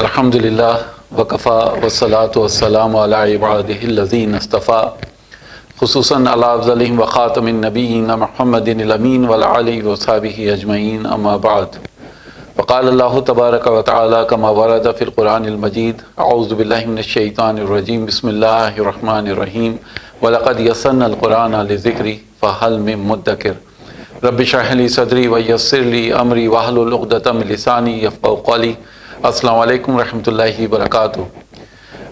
الحمدللہ وکفا والصلاة والسلام علی عبادہ الذین اصطفیٰ خصوصاً علی افضلہم وخاتم النبیین محمد الامین وعلی آلہ وصحبہ اجمعین اما بعد وقال اللہ تبارک وتعالی کما ورد فی القرآن المجید اعوذ باللہ من الشیطان الرجیم بسم اللہ الرحمن الرحیم وَلَقَدْ يَسَّرْنَا الْقُرْآنَ لِلذِّكْرِ فَهَلْ مِن مُدَّكِرٍ رب اشرح لي صدری ویسر لی امری واحلل عقدۃ من لسانی یفقہوا قولی۔ السلام علیکم ورحمۃ اللہ وبرکاتہ۔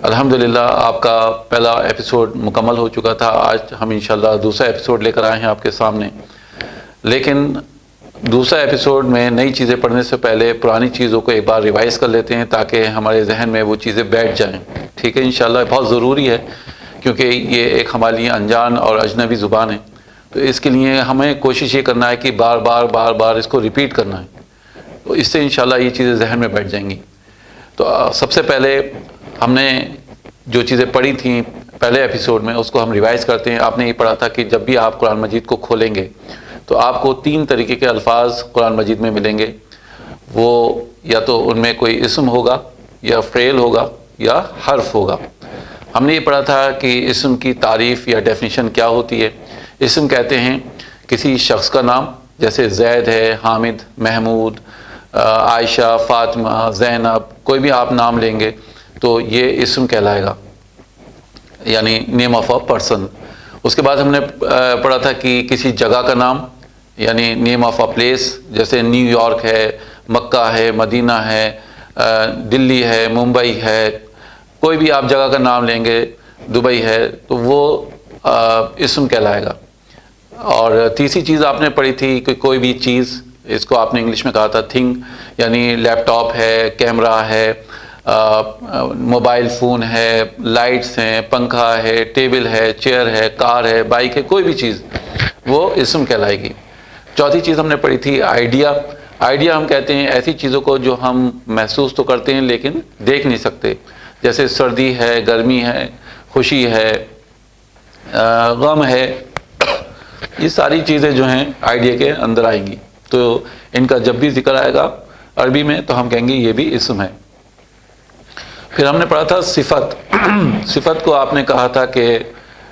الحمدللہ آپ کا پہلا ایپیسوڈ مکمل ہو چکا تھا، آج ہم انشاءاللہ دوسرا ایپیسوڈ لے کر آئے ہیں آپ کے سامنے، لیکن دوسرا ایپیسوڈ میں نئی چیزیں پڑھنے سے پہلے پرانی چیزوں کو ایک بار ریوائز کر لیتے ہیں تاکہ ہمارے ذہن میں وہ چیزیں بیٹھ جائیں، ٹھیک ہے؟ انشاءاللہ بہت ضروری ہے کیونکہ یہ ایک ہمارے لیے انجان اور اجنبی زبان ہے، تو اس کے لیے ہمیں کوشش یہ کرنا ہے کہ بار بار اس کو ریپیٹ کرنا ہے، تو اس سے انشاءاللہ یہ چیزیں ذہن میں بیٹھ جائیں گی۔ تو سب سے پہلے ہم نے جو چیزیں پڑھی تھیں پہلے ایپیسوڈ میں اس کو ہم ریوائز کرتے ہیں۔ آپ نے یہ پڑھا تھا کہ جب بھی آپ قرآن مجید کو کھولیں گے تو آپ کو 3 طریقے کے الفاظ قرآن مجید میں ملیں گے، وہ یا تو ان میں کوئی اسم ہوگا یا فعل ہوگا یا حرف ہوگا۔ ہم نے یہ پڑھا تھا کہ اسم کی تعریف یا ڈیفینیشن کیا ہوتی ہے۔ اسم کہتے ہیں کسی شخص کا نام، جیسے زید ہے، حامد، محمود، عائشہ، فاطمہ، زینب، کوئی بھی آپ نام لیں گے تو یہ اسم کہلائے گا، یعنی نیم آف اے پرسن۔ اس کے بعد ہم نے پڑھا تھا کہ کسی جگہ کا نام، یعنی نیم آف اے پلیس، جیسے نیو یارک ہے، مکہ ہے، مدینہ ہے، دلی ہے، ممبئی ہے، کوئی بھی آپ جگہ کا نام لیں گے، دبئی ہے، تو وہ اسم کہلائے گا۔ اور تیسری چیز آپ نے پڑھی تھی کہ کوئی بھی چیز، اس کو آپ نے انگلش میں کہا تھا تھنگ، یعنی لیپ ٹاپ ہے، کیمرہ ہے، موبائل فون ہے، لائٹس ہیں، پنکھا ہے، ٹیبل ہے، چیئر ہے، کار ہے، بائک ہے، کوئی بھی چیز وہ اسم کہلائے گی۔ چوتھی چیز ہم نے پڑھی تھی آئیڈیا۔ آئیڈیا ہم کہتے ہیں ایسی چیزوں کو جو ہم محسوس تو کرتے ہیں لیکن دیکھ نہیں سکتے، جیسے سردی ہے، گرمی ہے، خوشی ہے، غم ہے، یہ ساری چیزیں جو ہیں آئیڈیا کے اندر آئیں گی۔ تو ان کا جب بھی ذکر آئے گا عربی میں تو ہم کہیں گے یہ بھی اسم ہے۔ پھر ہم نے پڑھا تھا صفت۔ صفت کو آپ نے کہا تھا کہ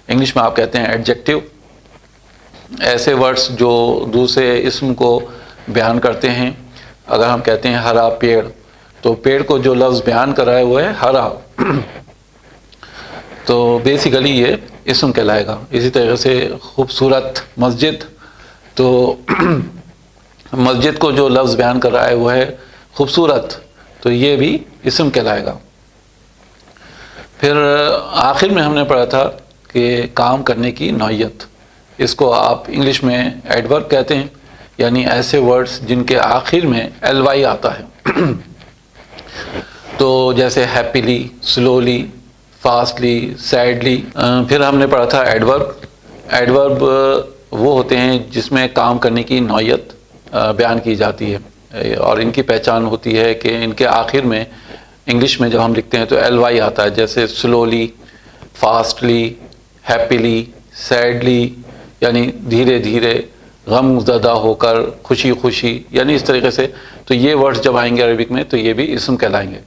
انگلش میں آپ کہتے ہیں ایڈجیکٹو، ایسے ورڈز جو دوسرے اسم کو بیان کرتے ہیں۔ اگر ہم کہتے ہیں ہرا پیڑ، تو پیڑ کو جو لفظ بیان کر رہا ہے وہ ہے ہرا، تو بیسیکلی یہ اسم کہلائے گا۔ اسی طریقے سے خوبصورت مسجد، تو مسجد کو جو لفظ بیان کر رہا ہے وہ ہے خوبصورت، تو یہ بھی اسم کہلائے گا۔ پھر آخر میں ہم نے پڑھا تھا کہ کام کرنے کی نوعیت، اس کو آپ انگلش میں ایڈورب کہتے ہیں، یعنی ایسے ورڈز جن کے آخر میں ایل وائی آتا ہے، تو جیسے ہیپیلی، سلولی، فاسٹلی، سیڈلی۔ پھر ہم نے پڑھا تھا ایڈورب۔ ایڈورب وہ ہوتے ہیں جس میں کام کرنے کی نوعیت بیان کی جاتی ہے، اور ان کی پہچان ہوتی ہے کہ ان کے آخر میں انگلش میں جب ہم لکھتے ہیں تو ایل وائی آتا ہے، جیسے سلولی، فاسٹلی، ہیپیلی، سیڈلی، یعنی دھیرے دھیرے، غم زدہ ہو کر، خوشی خوشی، یعنی اس طریقے سے۔ تو یہ ورڈز جب آئیں گے عربک میں تو یہ بھی اسم کہلائیں گے۔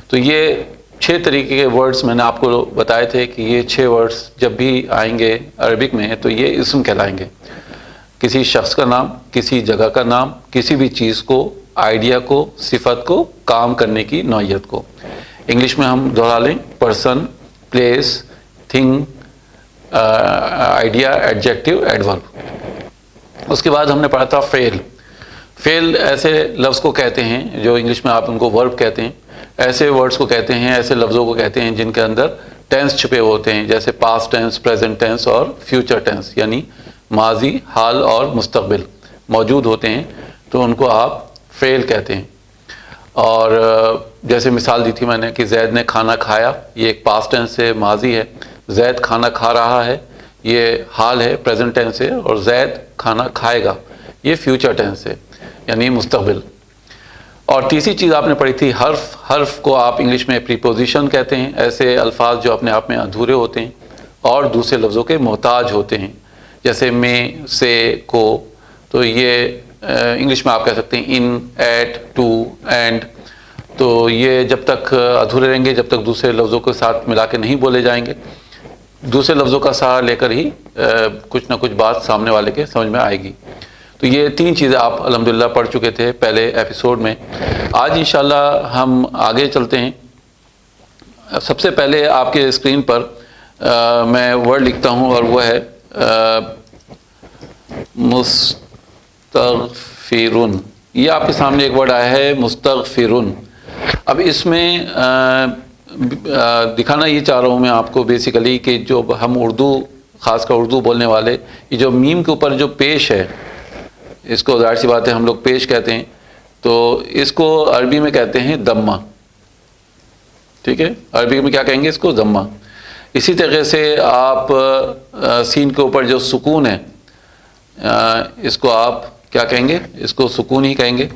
تو یہ 6 طریقے کے ورڈز میں نے آپ کو بتائے تھے کہ یہ 6 ورڈز جب بھی آئیں گے عربک میں تو یہ اسم کہلائیں گے۔ کسی شخص کا نام، کسی جگہ کا نام، کسی بھی چیز کو، آئیڈیا کو، صفت کو، کام کرنے کی نوعیت کو۔ انگلش میں ہم دوہرا لیں، person, place, thing, idea, adjective, adverb. اس کے بعد ہم نے پڑھا تھا فعل۔ فعل ایسے لفظ کو کہتے ہیں جو انگلش میں آپ ان کو ورب کہتے ہیں، ایسے ورڈز کو کہتے ہیں، ایسے لفظوں کو کہتے ہیں جن کے اندر ٹینس چھپے ہوتے ہیں، جیسے پاسٹ ٹینس، پریزنٹ ٹینس اور فیوچر ٹینس، یعنی ماضی، حال اور مستقبل موجود ہوتے ہیں، تو ان کو آپ فعل کہتے ہیں۔ اور جیسے مثال دی تھی میں نے کہ زید نے کھانا کھایا، یہ ایک پاسٹ ٹینس ہے، ماضی ہے۔ زید کھانا کھا رہا ہے، یہ حال ہے، پریزنٹ ٹینس ہے، اور زید کھانا کھائے گا، یہ فیوچر ٹینس ہے، یعنی مستقبل۔ اور تیسری چیز آپ نے پڑھی تھی حرف۔ حرف کو آپ انگلش میں پریپوزیشن کہتے ہیں، ایسے الفاظ جو اپنے آپ میں ادھورے ہوتے ہیں اور دوسرے لفظوں کے محتاج ہوتے ہیں، جیسے میں، سے، کو، تو یہ انگلش میں آپ کہہ سکتے ہیں ان، ایٹ، ٹو، اینڈ۔ تو یہ جب تک ادھورے رہیں گے جب تک دوسرے لفظوں کے ساتھ ملا کے نہیں بولے جائیں گے، دوسرے لفظوں کا سہارا لے کر ہی کچھ نہ کچھ بات سامنے والے کے سمجھ میں آئے گی۔ تو یہ 3 چیزیں آپ الحمدللہ پڑھ چکے تھے پہلے ایپیسوڈ میں۔ آج انشاءاللہ ہم آگے چلتے ہیں۔ سب سے پہلے آپ کے اسکرین پر میں ورڈ لکھتا ہوں اور وہ ہے مستغفرون۔ یہ آپ کے سامنے ایک ورڈ آیا ہے مستغفرون۔ اب اس میں دکھانا یہ چاہ رہا ہوں میں آپ کو بیسیکلی کہ جو ہم اردو، خاص کر اردو بولنے والے، یہ جو میم کے اوپر جو پیش ہے، اس کو ظاہر سی بات ہے ہم لوگ پیش کہتے ہیں، تو اس کو عربی میں کہتے ہیں دمہ، ٹھیک ہے؟ عربی میں کیا کہیں گے اس کو؟ دمہ۔ اسی طریقے سے آپ سین کے اوپر جو سکون ہے، اس کو آپ کیا کہیں گے؟ اس کو سکون ہی کہیں گے۔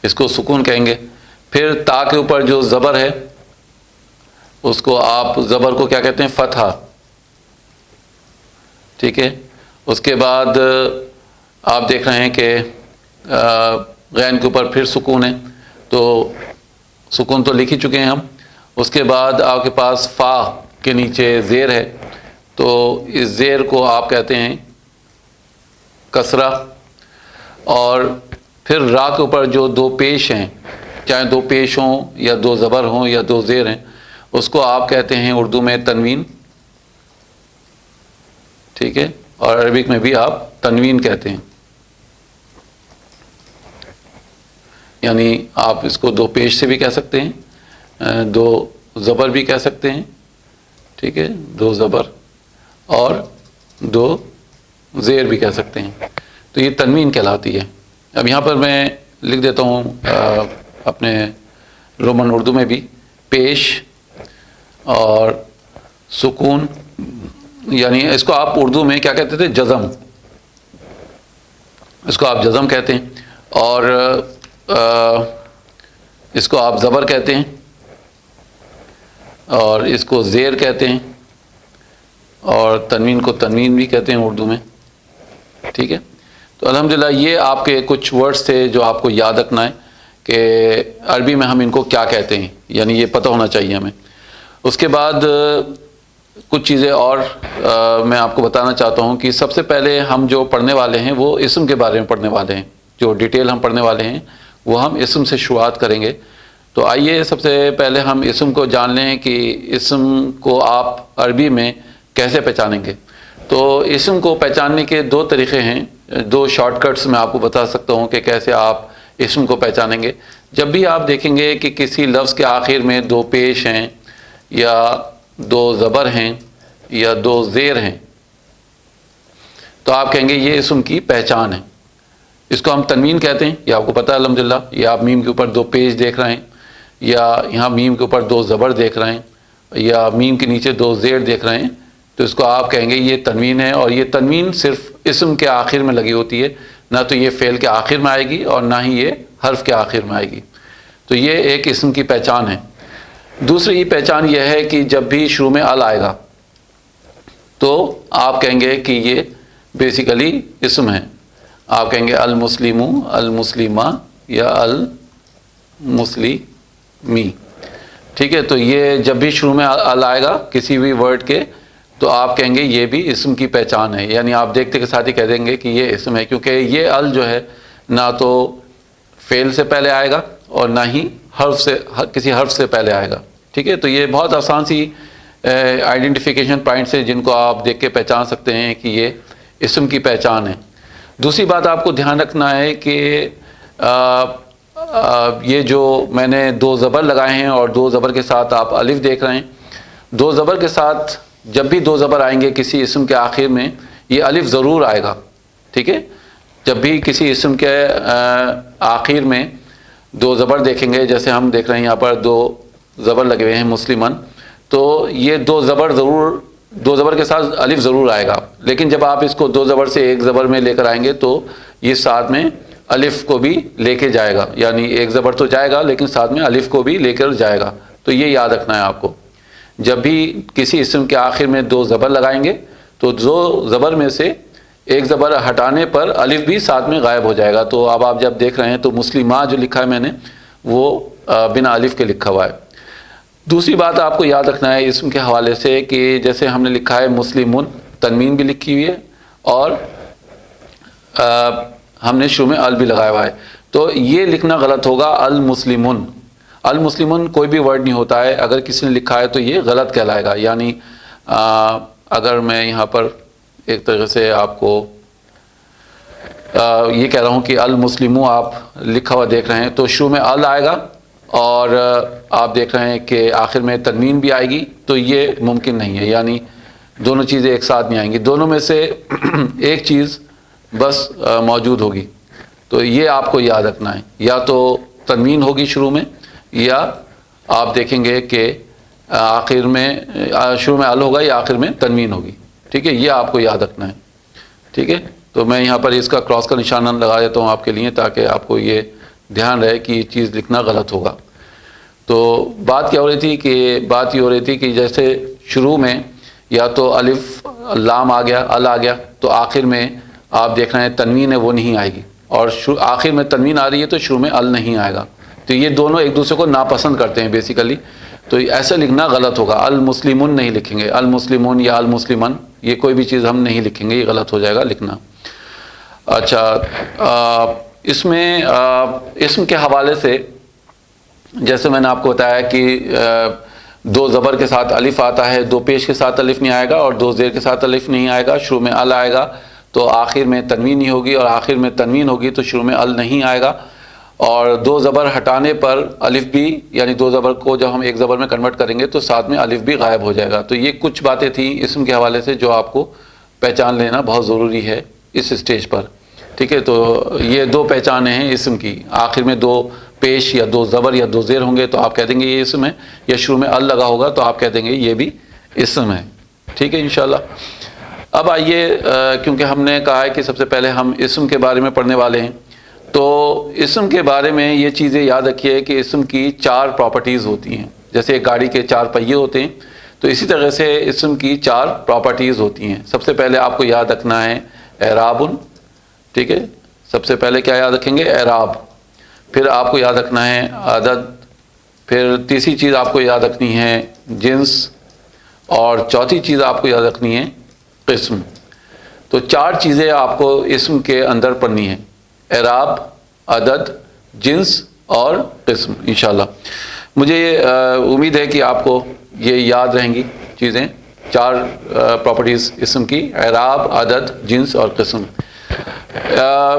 اس کو سکون کہیں گے۔ پھر تا کے اوپر جو زبر ہے اس کو آپ زبر کو کیا کہتے ہیں؟ فتحہ، ٹھیک ہے؟ اس کے بعد آپ دیکھ رہے ہیں کہ غین کے اوپر پھر سکون ہے، تو سکون تو لکھ ہی چکے ہیں ہم۔ اس کے بعد آپ کے پاس فا کے نیچے زیر ہے، تو اس زیر کو آپ کہتے ہیں کسرہ۔ اور پھر را کے اوپر جو 2 پیش ہیں، چاہے 2 پیش ہوں یا 2 زبر ہوں یا 2 زیر ہیں، اس کو آپ کہتے ہیں اردو میں تنوین، ٹھیک ہے؟ اور عربک میں بھی آپ تنوین کہتے ہیں، یعنی آپ اس کو 2 پیش سے بھی کہہ سکتے ہیں، 2 زبر بھی کہہ سکتے ہیں، ٹھیک ہے؟ 2 زبر اور 2 زیر بھی کہہ سکتے ہیں، تو یہ تنوین کہلاتی ہے۔ اب یہاں پر میں لکھ دیتا ہوں اپنے رومن اردو میں بھی، پیش اور سکون، یعنی اس کو آپ اردو میں کیا کہتے تھے؟ جزم، اس کو آپ جزم کہتے ہیں، اور اس کو آپ زبر کہتے ہیں، اور اس کو زیر کہتے ہیں، اور تنوین کو تنوین بھی کہتے ہیں اردو میں، ٹھیک ہے؟ تو الحمدللہ یہ آپ کے کچھ ورڈز تھے جو آپ کو یاد رکھنا ہے کہ عربی میں ہم ان کو کیا کہتے ہیں، یعنی یہ پتہ ہونا چاہیے ہمیں۔ اس کے بعد کچھ چیزیں اور میں آپ کو بتانا چاہتا ہوں کہ سب سے پہلے ہم جو پڑھنے والے ہیں وہ اسم کے بارے میں پڑھنے والے ہیں، جو ڈیٹیل ہم پڑھنے والے ہیں وہ ہم اسم سے شروعات کریں گے۔ تو آئیے سب سے پہلے ہم اسم کو جان لیں کہ اسم کو آپ عربی میں کیسے پہچانیں گے۔ تو اسم کو پہچاننے کے 2 طریقے ہیں، 2 شارٹ کٹس میں آپ کو بتا سکتا ہوں کہ کیسے آپ اسم کو پہچانیں گے۔ جب بھی آپ دیکھیں گے کہ کسی لفظ کے آخر میں 2 پیش ہیں یا 2 زبر ہیں یا 2 زیر ہیں، تو آپ کہیں گے یہ اسم کی پہچان ہے۔ اس کو ہم تنوین کہتے ہیں، یہ آپ کو پتہ ہے الحمدللہ۔ یہ آپ میم کے اوپر 2 پیش دیکھ رہے ہیں، یا یہاں میم کے اوپر 2 زبر دیکھ رہے ہیں، یا میم کے نیچے 2 زیر دیکھ رہے ہیں، تو اس کو آپ کہیں گے یہ تنوین ہے۔ اور یہ تنوین صرف اسم کے آخر میں لگی ہوتی ہے، نہ تو یہ فعل کے آخر میں آئے گی اور نہ ہی یہ حرف کے آخر میں آئے گی۔ تو یہ ایک اسم کی پہچان ہے۔ دوسری پہچان یہ ہے کہ جب بھی شروع میں ال آئے گا تو آپ کہیں گے کہ یہ بیسیکلی اسم ہے۔ آپ کہیں گے المسلمو، المسلمہ یا المسلمی، ٹھیک ہے؟ تو یہ جب بھی شروع میں ال آئے گا کسی بھی ورڈ کے تو آپ کہیں گے یہ بھی اسم کی پہچان ہے، یعنی آپ دیکھتے کے ساتھ ہی کہہ دیں گے کہ یہ اسم ہے، کیونکہ یہ ال جو ہے نہ تو فعل سے پہلے آئے گا اور نہ ہی حرف سے، کسی حرف سے پہلے آئے گا، ٹھیک ہے؟ تو یہ بہت آسان سی آئیڈینٹیفیکیشن پوائنٹس ہیں جن کو آپ دیکھ کے پہچان سکتے ہیں کہ یہ اسم کی پہچان ہے۔ دوسری بات آپ کو دھیان رکھنا ہے کہ یہ جو میں نے 2 زبر لگائے ہیں اور 2 زبر کے ساتھ آپ الف دیکھ رہے ہیں، 2 زبر کے ساتھ جب بھی 2 زبر آئیں گے کسی اسم کے آخر میں یہ الف ضرور آئے گا، ٹھیک ہے؟ جب بھی کسی اسم کے آخر میں 2 زبر دیکھیں گے، جیسے ہم دیکھ رہے ہیں یہاں پر 2 زبر لگے ہوئے ہیں مسلمن، تو یہ 2 زبر ضرور، 2 زبر کے ساتھ الف ضرور آئے گا، لیکن جب آپ اس کو 2 زبر سے 1 زبر میں لے کر آئیں گے تو یہ ساتھ میں الف کو بھی لے کے جائے گا، یعنی 1 زبر تو جائے گا لیکن ساتھ میں الف کو بھی لے کر جائے گا۔ تو یہ یاد رکھنا ہے آپ کو، جب بھی کسی اسم کے آخر میں 2 زبر لگائیں گے تو 2 زبر میں سے ایک زبر ہٹانے پر الف بھی ساتھ میں غائب ہو جائے گا. تو اب آپ جب دیکھ رہے ہیں تو مسلمہ جو لکھا ہے میں نے وہ بنا الف کے لکھا ہوا ہے. دوسری بات آپ کو یاد رکھنا ہے اسم کے حوالے سے کہ جیسے ہم نے لکھا ہے مسلمون، تنوین بھی لکھی ہوئی ہے اور ہم نے شروع میں ال بھی لگایا ہوا ہے. تو یہ لکھنا غلط ہوگا المسلمون. المسلمون کوئی بھی ورڈ نہیں ہوتا ہے، اگر کسی نے لکھا ہے تو یہ غلط کہلائے گا. یعنی اگر میں یہاں پر ایک طرح سے آپ کو یہ کہہ رہا ہوں کہ المسلموں آپ لکھا ہوا دیکھ رہے ہیں تو شروع میں ال آئے گا اور آپ دیکھ رہے ہیں کہ آخر میں تنوین بھی آئے گی، تو یہ ممکن نہیں ہے. یعنی دونوں چیزیں ایک ساتھ نہیں آئیں گی، دونوں میں سے ایک چیز بس موجود ہوگی. تو یہ آپ کو یاد رکھنا ہے، یا تو تنوین ہوگی شروع میں، یا آپ دیکھیں گے کہ آخر میں شروع میں ال ہوگا یا آخر میں تنوین ہوگی. ٹھیک ہے، یہ آپ کو یاد رکھنا ہے. ٹھیک ہے، تو میں یہاں پر اس کا کراس کا نشانہ لگا دیتا ہوں آپ کے لیے تاکہ آپ کو یہ دھیان رہے کہ یہ چیز لکھنا غلط ہوگا. تو بات کیا ہو رہی تھی کہ بات یہ ہو رہی تھی کہ جیسے شروع میں یا تو الف لام آ گیا، ال آ گیا، تو آخر میں آپ دیکھ رہے ہیں تنوین ہے وہ نہیں آئے گی، اور آخر میں تنوین آ رہی ہے تو شروع میں ال نہیں آئے گا. تو یہ دونوں ایک دوسرے کو ناپسند کرتے ہیں بیسیکلی. تو ایسا لکھنا غلط ہوگا، المسلمون نہیں لکھیں گے، المسلمون یا المسلمن یہ کوئی بھی چیز ہم نہیں لکھیں گے، یہ غلط ہو جائے گا لکھنا. اچھا، اس میں اسم کے حوالے سے جیسے میں نے آپ کو بتایا کہ دو زبر کے ساتھ الف آتا ہے، دو پیش کے ساتھ الف نہیں آئے گا اور دو زیر کے ساتھ الف نہیں آئے گا. شروع میں ال آئے گا تو آخر میں تنوین نہیں ہوگی، اور آخر میں تنوین ہوگی تو شروع میں ال نہیں آئے گا. اور دو زبر ہٹانے پر الف بھی، یعنی دو زبر کو جب ہم ایک زبر میں کنورٹ کریں گے تو ساتھ میں الف بھی غائب ہو جائے گا. تو یہ کچھ باتیں تھیں اسم کے حوالے سے جو آپ کو پہچان لینا بہت ضروری ہے اس اسٹیج پر. ٹھیک ہے، تو یہ دو پہچانیں ہیں اسم کی. آخر میں دو پیش یا دو زبر یا دو زیر ہوں گے تو آپ کہہ دیں گے یہ اسم ہے، یا شروع میں ال لگا ہوگا تو آپ کہہ دیں گے یہ بھی اسم ہے. ٹھیک ہے انشاءاللہ. اب آئیے، کیونکہ ہم نے کہا ہے کہ سب سے پہلے ہم اسم کے بارے میں پڑھنے والے ہیں، تو اسم کے بارے میں یہ چیزیں یاد رکھیے کہ اسم کی 4 پراپرٹیز ہوتی ہیں. جیسے ایک گاڑی کے 4 پہیے ہوتے ہیں تو اسی طرح سے اسم کی 4 پراپرٹیز ہوتی ہیں. سب سے پہلے آپ کو یاد رکھنا ہے اعراب. ٹھیک ہے، سب سے پہلے کیا یاد رکھیں گے؟ اعراب. پھر آپ کو یاد رکھنا ہے عدد. پھر تیسری چیز آپ کو یاد رکھنی ہے جنس، اور چوتھی چیز آپ کو یاد رکھنی ہے قسم. تو 4 چیزیں آپ کو اسم کے اندر پڑھنی ہیں: اعراب، عدد، جنس اور قسم. انشاءاللہ مجھے امید ہے کہ آپ کو یہ یاد رہیں گی چیزیں، 4 پراپرٹیز اسم کی: اعراب، عدد، جنس اور قسم.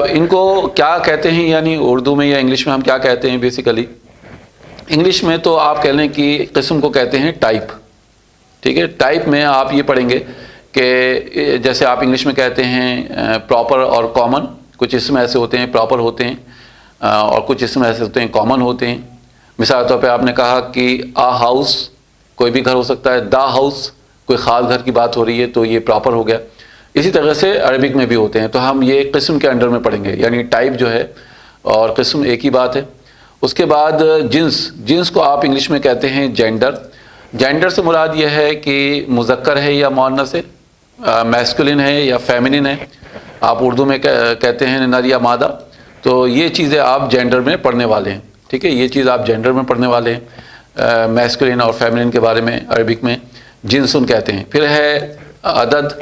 ان کو کیا کہتے ہیں، یعنی اردو میں یا انگلش میں ہم کیا کہتے ہیں؟ بیسیکلی انگلش میں تو آپ کہہ لیں کہ قسم کو کہتے ہیں ٹائپ. ٹھیک ہے، ٹائپ میں آپ یہ پڑھیں گے کہ جیسے آپ انگلش میں کہتے ہیں پراپر اور کامن. کچھ اسم ایسے ہوتے ہیں پراپر ہوتے ہیں اور کچھ اسم ایسے ہوتے ہیں کامن ہوتے ہیں. مثال کے طور پہ آپ نے کہا کہ آ ہاؤس، کوئی بھی گھر ہو سکتا ہے. دا ہاؤس، کوئی خاص گھر کی بات ہو رہی ہے تو یہ پراپر ہو گیا. اسی طرح سے عربک میں بھی ہوتے ہیں، تو ہم یہ قسم کے انڈر میں پڑھیں گے، یعنی ٹائپ جو ہے اور قسم ایک ہی بات ہے. اس کے بعد جنس. جنس کو آپ انگلش میں کہتے ہیں جینڈر. جینڈر سے مراد یہ ہے کہ مذکر ہے یا مؤنث ہے، میسکولن ہے یا فیمنن ہے. آپ اردو میں کہتے ہیں نر یا مادہ. تو یہ چیزیں آپ جینڈر میں پڑھنے والے ہیں. ٹھیک ہے، یہ چیز آپ جینڈر میں پڑھنے والے ہیں، میسکولن اور فیمنن کے بارے میں عربک میں جنسن کہتے ہیں. پھر ہے عدد.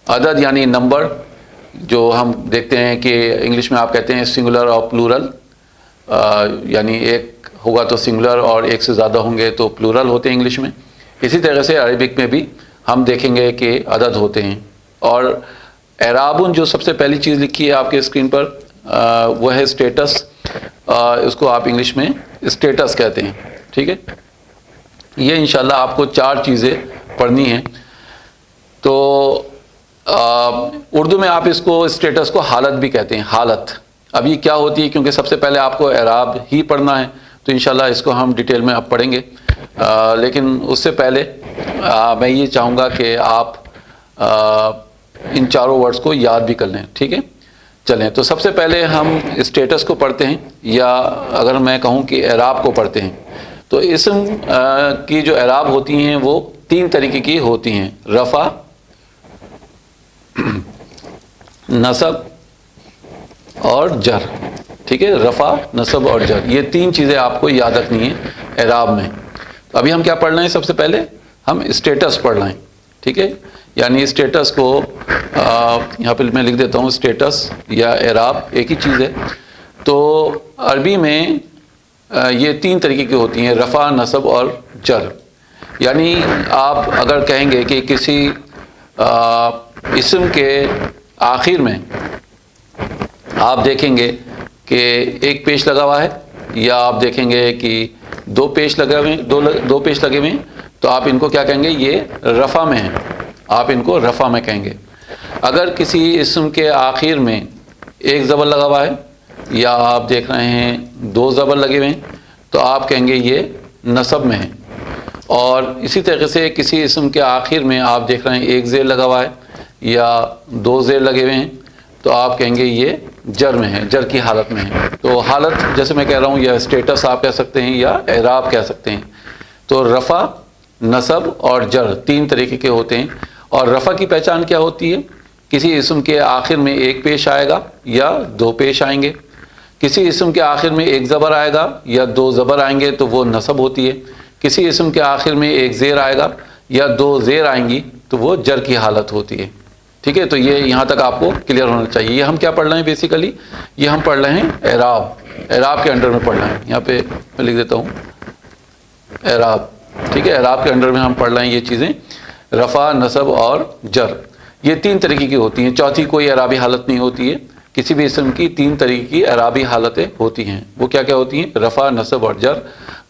عدد یعنی نمبر، جو ہم دیکھتے ہیں کہ انگلش میں آپ کہتے ہیں سنگولر اور پلورل، یعنی ایک ہوگا تو سنگولر اور ایک سے زیادہ ہوں گے تو پلورل ہوتے ہیں انگلش میں. اسی طرح سے عربک میں بھی ہم دیکھیں گے کہ عدد ہوتے ہیں. اور اعرابن جو سب سے پہلی چیز لکھی ہے آپ کے اسکرین پر وہ ہے اسٹیٹس. اس کو آپ انگلش میں اسٹیٹس کہتے ہیں. ٹھیک ہے، یہ انشاءاللہ آپ کو 4 چیزیں پڑھنی ہیں. تو اردو میں آپ اس کو اسٹیٹس کو حالت بھی کہتے ہیں، حالت. اب یہ کیا ہوتی ہے؟ کیونکہ سب سے پہلے آپ کو اعراب ہی پڑھنا ہے تو انشاءاللہ اس کو ہم ڈیٹیل میں اب پڑھیں گے. لیکن اس سے پہلے میں یہ چاہوں گا کہ آپ ان 4 ورڈز کو یاد بھی کر لیں. ٹھیک ہے، چلیں. تو سب سے پہلے ہم اسٹیٹس کو پڑھتے ہیں، یا اگر میں کہوں کہ اعراب کو پڑھتے ہیں. تو اسم کی جو اعراب ہوتی ہیں وہ 3 طریقے کی ہوتی ہیں: رفع، نصب اور جر، ٹھیک ہے، رفع، نصب اور جر، یہ تین چیزیں آپ کو یاد رکھنی ہے اعراب میں۔ ابھی ہم کیا پڑھ رہے ہیں؟ سب سے پہلے ہم اسٹیٹس پڑھ رہے ہیں، ٹھیک ہے، یعنی اسٹیٹس کو یہاں پہ میں لکھ دیتا ہوں، اسٹیٹس یا اعراب ایک ہی چیز ہے۔ تو عربی میں یہ تین طریقے کی ہوتی ہیں، رفع، نصب اور جر۔ یعنی آپ اگر کہیں گے کہ کسی اسم کے آخر میں آپ دیکھیں گے کہ ایک پیش لگا ہوا ہے، یا آپ دیکھیں گے کہ دو پیش لگے ہوئے ہیں، دو پیش لگے ہوئے ہیں، تو آپ ان کو کیا کہیں گے؟ یہ رفع میں ہیں، آپ ان کو رفع میں کہیں گے۔ اگر کسی اسم کے آخر میں ایک زبر لگا ہوا ہے، یا آپ دیکھ رہے ہیں دو زبر لگے ہوئے ہیں، تو آپ کہیں گے یہ نصب میں ہیں۔ اور اسی طریقے سے کسی اسم کے آخر میں آپ دیکھ رہے ہیں ایک زیر لگا ہوا ہے یا دو زیر لگے ہوئے ہیں، تو آپ کہیں گے یہ جر میں ہے، جر کی حالت میں ہے۔ تو حالت جیسے میں کہہ رہا ہوں، یا اسٹیٹس آپ کہہ سکتے ہیں یا اعراب کہہ سکتے ہیں۔ تو رفع، نصب اور جر تین طریقے کے ہوتے ہیں۔ اور رفع کی پہچان کیا ہوتی ہے؟ کسی اسم کے آخر میں ایک پیش آئے گا یا دو پیش آئیں گے، کسی اسم کے آخر میں ایک زبر آئے گا یا دو زبر آئیں گے تو وہ نصب ہوتی ہے، کسی اسم کے آخر میں ایک زیر آئے گا یا دو زیر آئیں گی تو وہ جر کی حالت ہوتی ہے، ٹھیک ہے۔ تو یہ یہاں تک آپ کو کلیئر ہونا چاہیے۔ یہ ہم کیا پڑھ رہے ہیں؟ بیسیکلی یہ ہم پڑھ رہے ہیں اعراب، اعراب کے انڈر میں پڑھ رہے ہیں۔ یہاں پہ میں لکھ دیتا ہوں اعراب، ٹھیک ہے، اعراب کے انڈر میں ہم پڑھ رہے ہیں یہ چیزیں، رفع، نصب اور جر۔ یہ تین طریقے کی ہوتی ہیں، چوتھی کوئی اعرابی حالت نہیں ہوتی ہے۔ کسی بھی اسم کی تین طریقے کی اعرابی حالتیں ہوتی ہیں۔ وہ کیا کیا ہوتی ہیں؟ رفع، نصب اور جر۔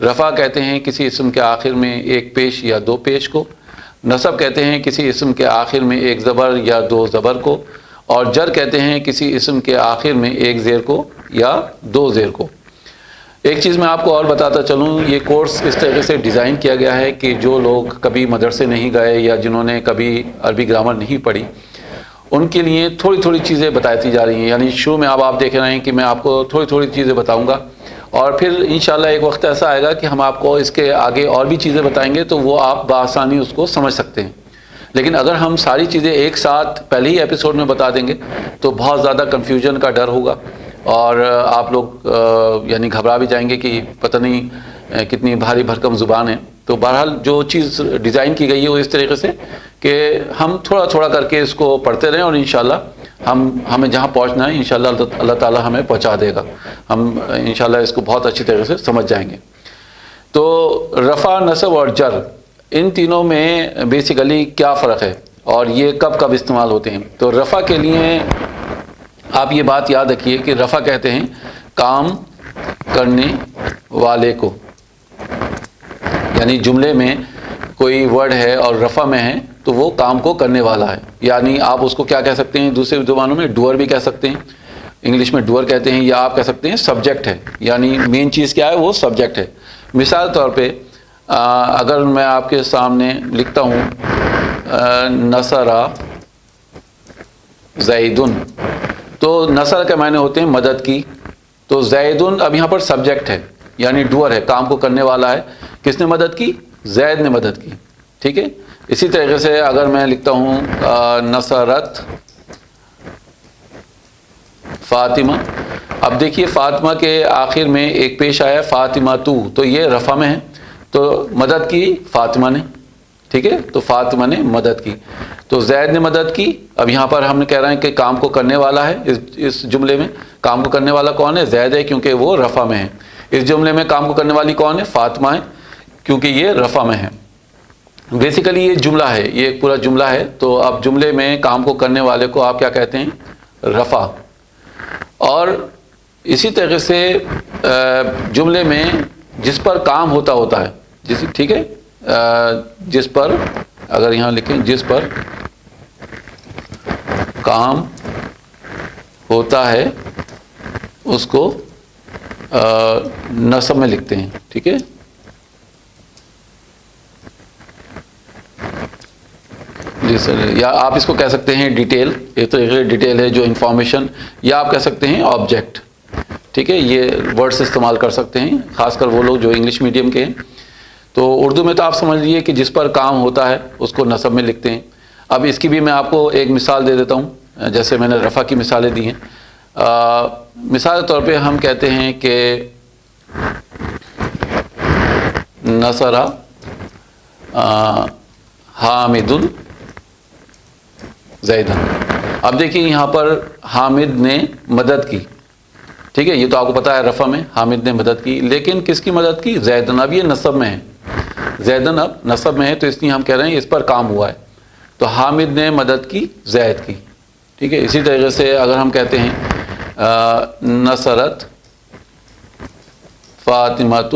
رفع کہتے ہیں کسی اسم کے آخر میں ایک پیش یا دو پیش کو، نصب کہتے ہیں کسی اسم کے آخر میں ایک زبر یا دو زبر کو، اور جر کہتے ہیں کسی اسم کے آخر میں ایک زیر کو یا دو زیر کو۔ ایک چیز میں آپ کو اور بتاتا چلوں، یہ کورس اس طریقے سے ڈیزائن کیا گیا ہے کہ جو لوگ کبھی مدرسے نہیں گئے یا جنہوں نے کبھی عربی گرامر نہیں پڑھی، ان کے لیے تھوڑی تھوڑی چیزیں بتاتی جا رہی ہیں۔ یعنی شروع میں اب آپ دیکھ رہے ہیں کہ میں آپ کو تھوڑی تھوڑی چیزیں بتاؤں گا، اور پھر انشاءاللہ ایک وقت ایسا آئے گا کہ ہم آپ کو اس کے آگے اور بھی چیزیں بتائیں گے، تو وہ آپ بآسانی اس کو سمجھ سکتے ہیں۔ لیکن اگر ہم ساری چیزیں ایک ساتھ پہلے ہی ایپیسوڈ میں بتا دیں گے تو بہت زیادہ کنفیوژن کا ڈر ہوگا، اور آپ لوگ یعنی گھبرا بھی جائیں گے کہ پتہ نہیں کتنی بھاری بھرکم زبان ہے۔ تو بہرحال جو چیز ڈیزائن کی گئی ہے وہ اس طریقے سے کہ ہم تھوڑا تھوڑا کر کے اس کو پڑھتے رہیں، اور انشاءاللہ ہمیں جہاں پہنچنا ہے انشاءاللہ اللہ تعالیٰ ہمیں پہنچا دے گا، ہم انشاءاللہ اس کو بہت اچھی طریقے سے سمجھ جائیں گے۔ تو رفع، نصب اور جر، ان تینوں میں بیسیکلی کیا فرق ہے اور یہ کب کب استعمال ہوتے ہیں؟ تو رفع کے لیے آپ یہ بات یاد رکھیے کہ رفع کہتے ہیں کام کرنے والے کو، یعنی جملے میں کوئی ورڈ ہے اور رفع میں ہے تو وہ کام کو کرنے والا ہے۔ یعنی آپ اس کو کیا کہہ سکتے ہیں؟ دوسرے زبانوں میں ڈوئر بھی کہہ سکتے ہیں، انگلش میں ڈوئر کہتے ہیں، یا آپ کہہ سکتے ہیں سبجیکٹ ہے، یعنی مین چیز کیا ہے؟ وہ سبجیکٹ ہے۔ مثال طور پہ اگر میں آپ کے سامنے لکھتا ہوں نصر زیدن، تو نصر کے معنی ہوتے ہیں مدد کی، تو زیدن اب یہاں پر سبجیکٹ ہے، یعنی ڈوئر ہے، کام کو کرنے والا ہے۔ کس نے مدد کی؟ زید نے مدد کی، ٹھیک ہے۔ اسی طریقے سے اگر میں لکھتا ہوں نصرت فاطمہ، اب دیکھیے فاطمہ کے آخر میں ایک پیش آیا فاطمہ تو یہ رفع میں ہے، تو مدد کی فاطمہ نے، ٹھیک ہے، تو فاطمہ نے مدد کی، تو زید نے مدد کی۔ اب یہاں پر ہم نے کہہ رہے ہیں کہ کام کو کرنے والا ہے، اس جملے میں کام کو کرنے والا کون ہے؟ زید ہے، کیونکہ وہ رفع میں ہے۔ اس جملے میں کام کو کرنے والی کون ہے؟ فاطمہ ہے، کیونکہ یہ رفع میں ہے۔ بیسیکلی یہ جملہ ہے، یہ ایک پورا جملہ ہے، تو اب جملے میں کام کو کرنے والے کو آپ کیا کہتے ہیں؟ رفع۔ اور اسی طریقے سے جملے میں جس پر کام ہوتا ہے، ٹھیک ہے، جس پر، اگر یہاں لکھیں جس پر کام ہوتا ہے اس کو نصب میں لکھتے ہیں، ٹھیک ہے۔ جی سر، یا آپ اس کو کہہ سکتے ہیں ڈیٹیل، ایک طریقے ڈیٹیل ہے جو انفارمیشن، یا آپ کہہ سکتے ہیں آبجیکٹ، ٹھیک ہے۔ یہ ورڈز استعمال کر سکتے ہیں خاص کر وہ لوگ جو انگلش میڈیم کے ہیں۔ تو اردو میں تو آپ سمجھ لیجیے کہ جس پر کام ہوتا ہے اس کو نصب میں لکھتے ہیں۔ اب اس کی بھی میں آپ کو ایک مثال دے دیتا ہوں جیسے میں نے رفع کی مثالیں دی ہیں. مثال کے طور پہ ہم کہتے ہیں کہ نصر حامد زیدن. اب دیکھیں یہاں پر حامد نے مدد کی, ٹھیک ہے, یہ تو آپ کو پتا ہے رفع میں حامد نے مدد کی, لیکن کس کی مدد کی؟ زیدن. اب یہ نصب میں ہے, زیدن اب نصب میں ہے, تو اس لیے ہم کہہ رہے ہیں اس پر کام ہوا ہے. تو حامد نے مدد کی زید کی, ٹھیک ہے. اسی طریقے سے اگر ہم کہتے ہیں نصرت فاطمۃ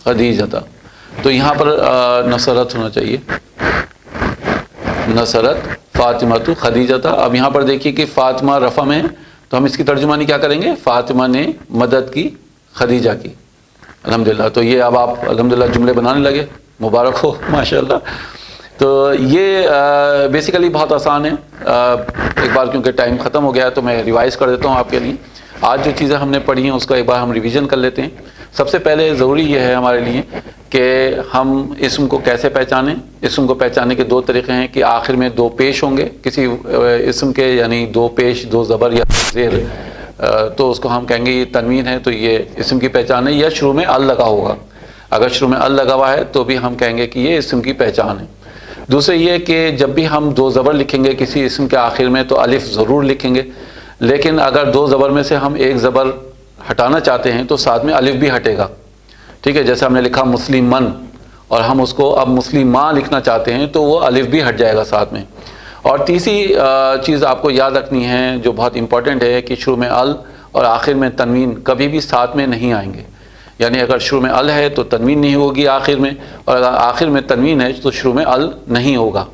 خدیجہ, تو یہاں پر نصرت ہونا چاہیے, نصرت فاطمۃ خدیجہ. اب یہاں پر دیکھیے کہ فاطمہ رفع میں ہے, تو ہم اس کی ترجمانی کیا کریں گے؟ فاطمہ نے مدد کی خدیجہ کی. الحمدللہ. تو یہ اب آپ الحمدللہ جملے بنانے لگے, مبارک ہو ماشاءاللہ. تو یہ بیسیکلی بہت آسان ہے. ایک بار کیونکہ ٹائم ختم ہو گیا تو میں ریوائز کر دیتا ہوں آپ کے لیے. آج جو چیزیں ہم نے پڑھی ہیں اس کا ایک بار ہم ریویژن کر لیتے ہیں. سب سے پہلے ضروری یہ ہے ہمارے لیے کہ ہم اسم کو کیسے پہچانیں. اسم کو پہچاننے کے دو طریقے ہیں کہ آخر میں دو پیش ہوں گے کسی اسم کے, یعنی دو پیش, دو زبر یا زیر, تو اس کو ہم کہیں گے یہ تنوین ہے, تو یہ اسم کی پہچان ہے. یا شروع میں ال لگا ہوگا, اگر شروع میں ال لگا ہوا ہے تو بھی ہم کہیں گے کہ یہ اسم کی پہچان ہے. دوسرے یہ کہ جب بھی ہم دو زبر لکھیں گے کسی اسم کے آخر میں تو الف ضرور لکھیں گے, لیکن اگر دو زبر میں سے ہم ایک زبر ہٹانا چاہتے ہیں تو ساتھ میں الف بھی ہٹے گا, ٹھیک ہے. جیسے ہم نے لکھا مسلمن اور ہم اس کو اب مسلماں لکھنا چاہتے ہیں تو وہ الف بھی ہٹ جائے گا ساتھ میں. اور تیسری چیز آپ کو یاد رکھنی ہے جو بہت امپورٹنٹ ہے کہ شروع میں ال اور آخر میں تنوین کبھی بھی ساتھ میں نہیں آئیں گے. یعنی اگر شروع میں ال ہے تو تنوین نہیں ہوگی آخر میں, اور اگر آخر میں تنوین ہے تو شروع میں ال نہیں ہوگا.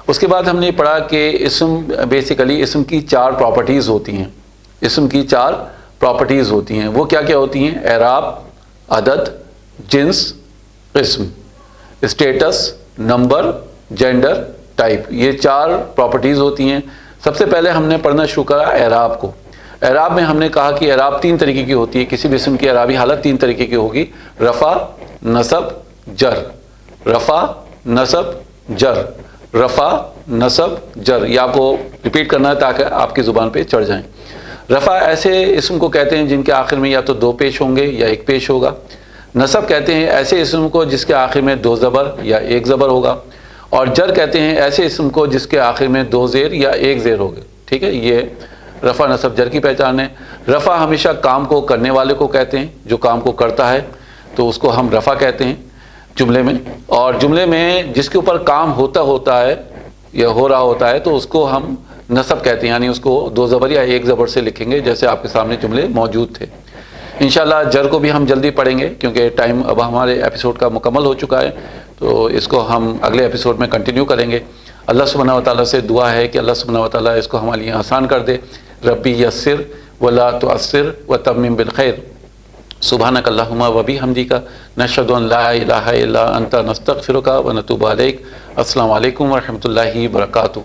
اس کے بعد ہم نے پڑھا کہ اسم بیسیکلی اسم کی چار پراپرٹیز ہوتی ہیں. اسم کی چار پراپرٹیز ہوتی ہیں. وہ کیا کیا ہوتی ہیں؟ اعراب, عدد, جنس, قسم, اسٹیٹس, نمبر, جینڈر, ٹائپ. یہ چار پراپرٹیز ہوتی ہیں. سب سے پہلے ہم نے پڑھنا شروع کرا اعراب کو. اعراب میں ہم نے کہا کہ اعراب تین طریقے کی ہوتی ہے. کسی بھی اسم کی اعرابی حالت تین طریقے کی ہوگی: رفع, نصب, جر. رفع, نصب, جر. رفع, نصب, جر. یہ آپ کو ریپیٹ کرنا ہے تاکہ آپ کی زبان پہ چڑھ جائیں. رفع ایسے اسم کو کہتے ہیں جن کے آخر میں یا تو دو پیش ہوں گے یا ایک پیش ہوگا. نصب کہتے ہیں ایسے اسم کو جس کے آخر میں دو زبر یا ایک زبر ہوگا. اور جر کہتے ہیں ایسے اسم کو جس کے آخر میں دو زیر یا ایک زیر ہوگے, ٹھیک ہے. یہ رفع, نصب, جر کی پہچان ہے. رفع ہمیشہ کام کو کرنے والے کو کہتے ہیں, جو کام کو کرتا ہے تو اس کو ہم رفع کہتے ہیں جملے میں. اور جملے میں جس کے اوپر کام ہوتا ہے یا ہو رہا ہوتا ہے تو اس کو ہم نصب کہتے ہیں, یعنی اس کو دو زبر یا ایک زبر سے لکھیں گے جیسے آپ کے سامنے جملے موجود تھے. انشاءاللہ جر کو بھی ہم جلدی پڑھیں گے کیونکہ ٹائم اب ہمارے ایپیسوڈ کا مکمل ہو چکا ہے, تو اس کو ہم اگلے ایپیسوڈ میں کنٹینیو کریں گے. اللہ سبحانہ و تعالیٰ سے دعا ہے کہ اللہ سبحانہ و تعالیٰ اس کو ہمارے لیے آسان کر دے. ربی یسر ولا تعسر وتمم بالخیر. سبحانک اللہم و بحمدک نشہد ان لا الہ الا انت نستغفرک ونتوب الیک. السلام علیکم ورحمۃ اللہ وبرکاتہ.